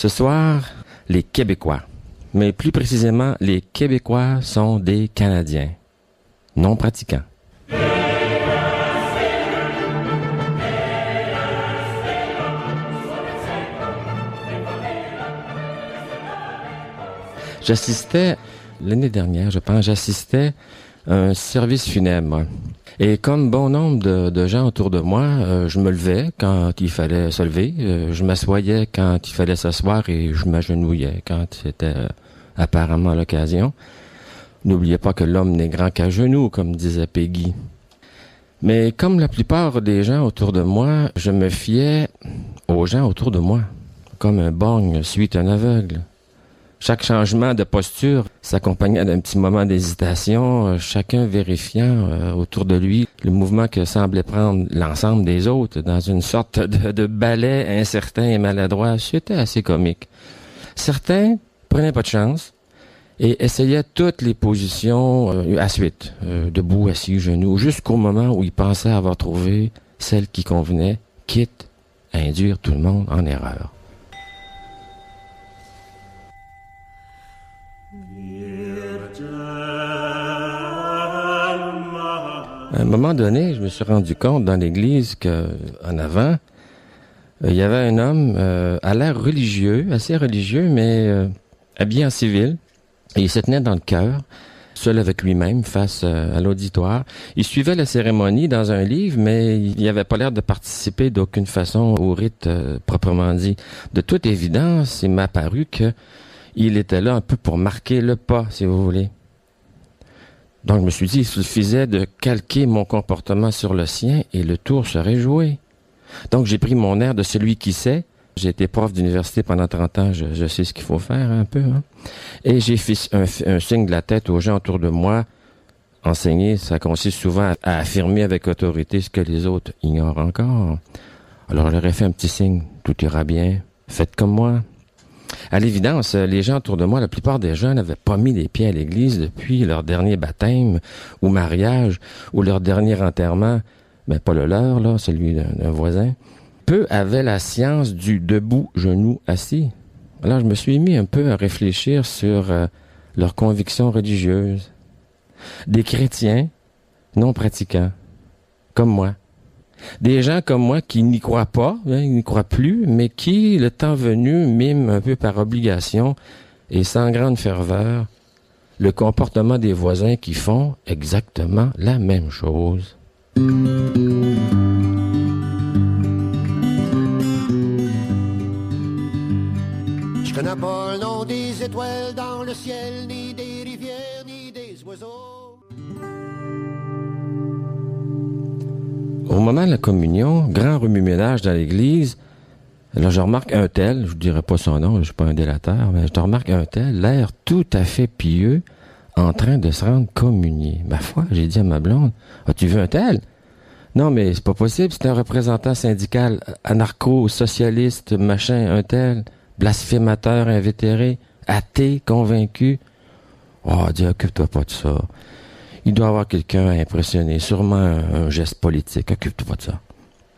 Ce soir, les Québécois, mais plus précisément, les Québécois sont des Canadiens, non pratiquants. J'assistais, l'année dernière, je pense, à un service funèbre. Et comme bon nombre de gens autour de moi, je me levais quand il fallait se lever, je m'assoyais quand il fallait s'asseoir et je m'agenouillais quand c'était apparemment l'occasion. N'oubliez pas que l'homme n'est grand qu'à genoux, comme disait Peggy. Mais comme la plupart des gens autour de moi, je me fiais aux gens autour de moi, comme un borgne suit un aveugle. Chaque changement de posture s'accompagnait d'un petit moment d'hésitation, chacun vérifiant autour de lui le mouvement que semblait prendre l'ensemble des autres dans une sorte de ballet incertain et maladroit. C'était assez comique. Certains prenaient pas de chance et essayaient toutes les positions à suite, debout, assis, genoux, jusqu'au moment où ils pensaient avoir trouvé celle qui convenait, quitte à induire tout le monde en erreur. À un moment donné, je me suis rendu compte dans l'église qu'en avant, il y avait un homme à l'air religieux, assez religieux, mais habillé en civil. Et il se tenait dans le chœur, seul avec lui-même, face à l'auditoire. Il suivait la cérémonie dans un livre, mais il n'avait pas l'air de participer d'aucune façon au rite proprement dit. De toute évidence, il m'a paru qu'il était là un peu pour marquer le pas, si vous voulez. Donc, je me suis dit, il suffisait de calquer mon comportement sur le sien et le tour serait joué. Donc, j'ai pris mon air de celui qui sait. J'ai été prof d'université pendant 30 ans, je sais ce qu'il faut faire un peu. Hein? Et j'ai fait un signe de la tête aux gens autour de moi. Enseigner, ça consiste souvent à affirmer avec autorité ce que les autres ignorent encore. Alors, je leur ai fait un petit signe. Tout ira bien. Faites comme moi. À l'évidence, les gens autour de moi, la plupart des gens n'avaient pas mis les pieds à l'église depuis leur dernier baptême ou mariage ou leur dernier enterrement. Mais pas le leur, là, celui d'un voisin. Peu avaient la science du debout, genou, assis. Alors, je me suis mis un peu à réfléchir sur leurs convictions religieuses. Des chrétiens non pratiquants, comme moi. Des gens comme moi qui n'y croient pas, ils n'y croient plus, mais qui, le temps venu, miment un peu par obligation et sans grande ferveur le comportement des voisins qui font exactement la même chose. Je connais pas le nom des étoiles dans le ciel, ni des rivières, ni des oiseaux. Au moment de la communion, grand remue-ménage dans l'église, là je remarque un tel, je vous dirai pas son nom, je suis pas un délateur, mais je remarque un tel, l'air tout à fait pieux, en train de se rendre communier. Ma foi, j'ai dit à ma blonde, as-tu vu un tel? Non, mais c'est pas possible, c'est un représentant syndical, anarcho-socialiste, machin, un tel, blasphémateur invétéré, athée, convaincu. Oh, dis, occupe-toi pas de ça. Il doit y avoir quelqu'un à impressionner, sûrement un geste politique. Occupe-toi de ça.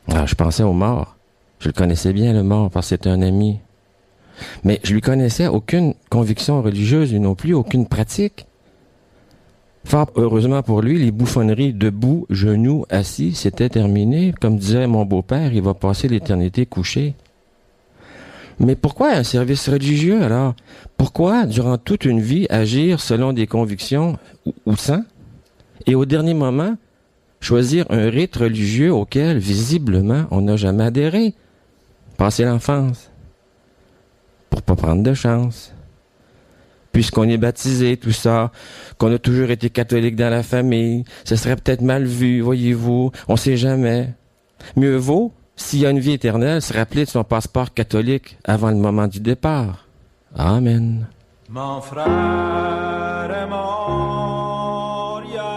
Alors, je pensais au mort. Je le connaissais bien, le mort, parce que c'était un ami. Mais je lui connaissais aucune conviction religieuse, lui non plus, aucune pratique. Fort heureusement pour lui, les bouffonneries debout, genoux, assis, c'était terminé. Comme disait mon beau-père, il va passer l'éternité couché. Mais pourquoi un service religieux, alors? Pourquoi, durant toute une vie, agir selon des convictions ou sans? Et au dernier moment, choisir un rite religieux auquel, visiblement, on n'a jamais adhéré. Passer l'enfance. Pour pas prendre de chance. Puisqu'on est baptisé, tout ça, qu'on a toujours été catholique dans la famille, ce serait peut-être mal vu, voyez-vous, on sait jamais. Mieux vaut, s'il y a une vie éternelle, se rappeler de son passeport catholique avant le moment du départ. Amen. Mon frère est mort hier.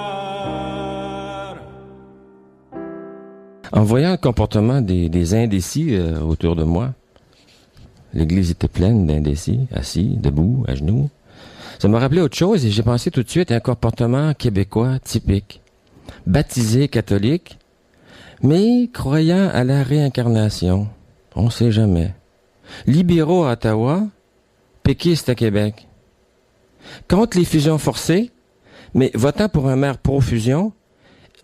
En voyant le comportement des indécis autour de moi, l'église était pleine d'indécis, assis, debout, à genoux. Ça m'a rappelé autre chose et j'ai pensé tout de suite à un comportement québécois typique. Baptisé catholique, mais croyant à la réincarnation. On sait jamais. Libéraux à Ottawa, péquistes à Québec. Contre les fusions forcées, mais votant pour un maire pro-fusion,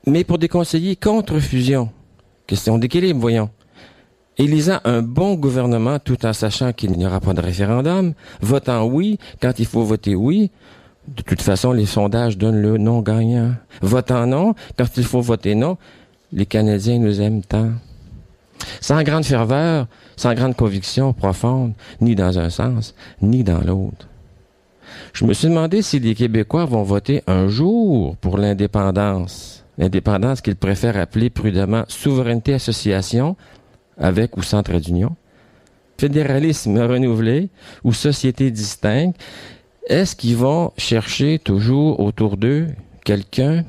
mais pour des conseillers contre fusion. Question d'équilibre, voyons. Élisant un bon gouvernement tout en sachant qu'il n'y aura pas de référendum, votant oui quand il faut voter oui. De toute façon, les sondages donnent le non gagnant. Votant non quand il faut voter non. Les Canadiens nous aiment tant. Sans grande ferveur, sans grande conviction profonde, ni dans un sens, ni dans l'autre. Je me suis demandé si les Québécois vont voter un jour pour l'indépendance. L'indépendance qu'ils préfèrent appeler prudemment souveraineté association, avec ou sans trait d'union, fédéralisme renouvelé ou société distincte. Est-ce qu'ils vont chercher toujours autour d'eux quelqu'un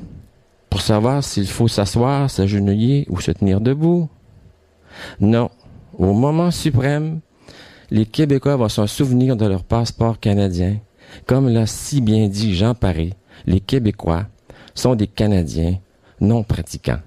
pour savoir s'il faut s'asseoir, s'agenouiller ou se tenir debout? Non. Au moment suprême, les Québécois vont s'en souvenir de leur passeport canadien. Comme l'a si bien dit Jean Paré, les Québécois sont des Canadiens non pratiquants.